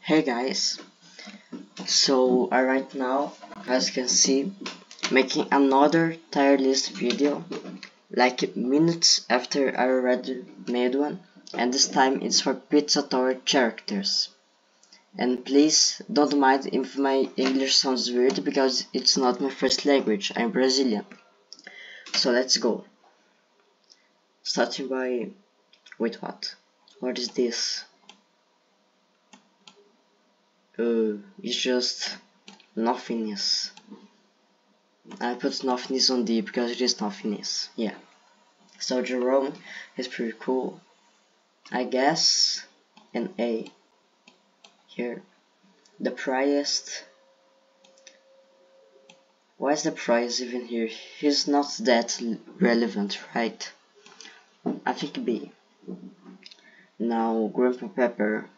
Hey guys, so right now, as you can see, making another tier list video, like minutes after I already made one, and this time it's for Pizza Tower characters. And please don't mind if my English sounds weird because it's not my first language, I'm Brazilian. So let's go. Starting by, wait, what is this? It's just nothingness. I put nothingness on D because it is nothingness. Yeah. So Jerome is pretty cool. I guess an A here. The priest. Why is the priest even here? He's not that relevant, right? I think B. Now Grandpa Pepper.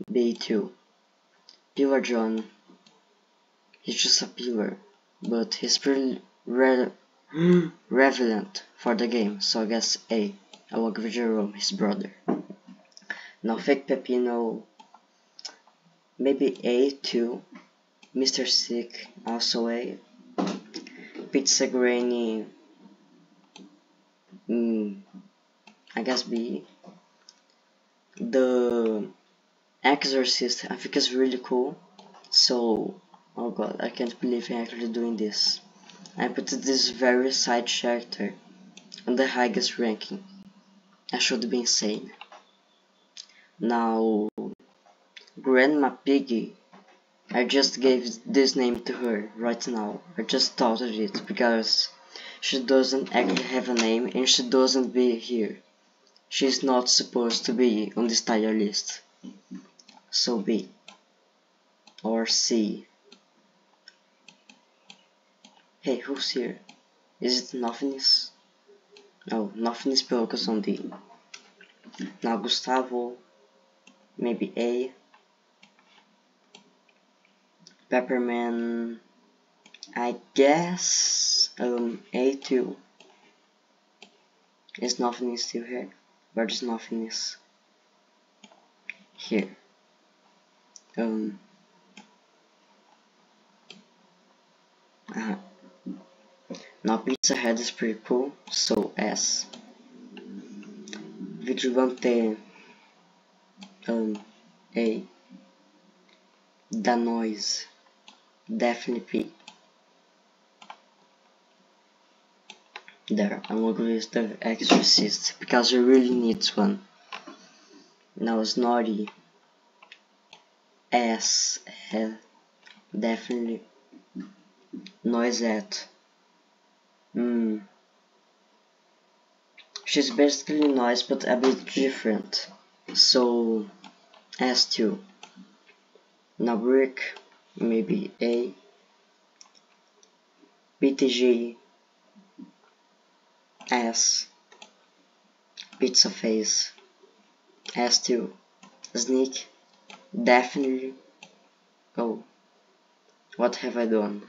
B2. Pillar John. He's just a pillar, but he's pretty relevant for the game, so I guess A, along with Jerome, his brother. Now Fake Pepino, maybe A too. Mr. Sick, also A. Pizza Granny, I guess B. The Exorcist, I think is really cool. So, oh god, I can't believe I'm actually doing this. I put this very side character on the highest ranking. I should be insane. Now, Grandma Piggy. I just gave this name to her right now. I just thought of it because she doesn't actually have a name and she doesn't be here. She's not supposed to be on this tier list. So B. Or C. Hey, who's here? Is it Nothingness? Oh, Nothingness focus on D. Now Gustavo. Maybe A. Pepperman. I guess A2. Is Nothingness still here? Where is Nothingness? Here. Now Pizza Head is pretty cool, so S. Vigilante, A. Da Noise, definitely P. There, I'm gonna use the Exorcist because it really needs one. Now Snotty, S, definitely. Noisette, she's basically Noise but a bit different, so S2. Now Brick, maybe A. BTG, S. Pizza Face, S2. Sneak, definitely. Oh, what have I done?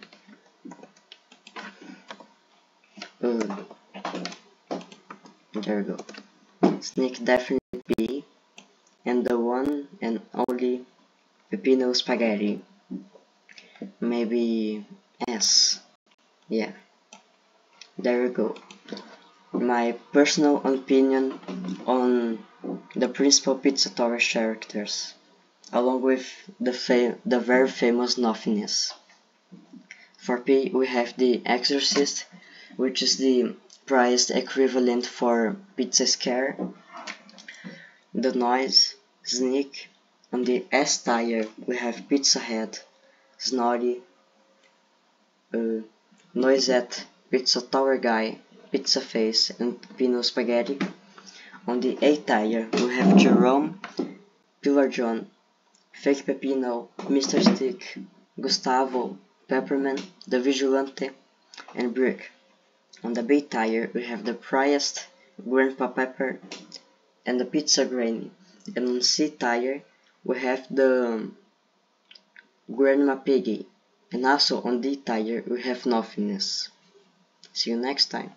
There we go. Sneak definitely B, and the one and only Pepino Spaghetti, maybe S. Yeah, there we go. My personal opinion on the principal Pizza Tower characters, along with the very famous Nothingness. For P, we have the Exorcist, which is the priced equivalent for Pizza Scare, the Noise, Sneak. On the S tier, we have Pizza Head, Snotty, Noisette, Pizza Tower Guy, Pizza Face, and Pino Spaghetti. On the A tier, we have Jerome, Pillar John, Fake Pepino, Mr. Stick, Gustavo, Pepperman, The Vigilante, and Brick. On the B tier, we have the Priest, Grandpa Pepper, and the Pizza Granny. And on C tier, we have the Grandma Piggy. And also on D tier, we have Nothingness. See you next time.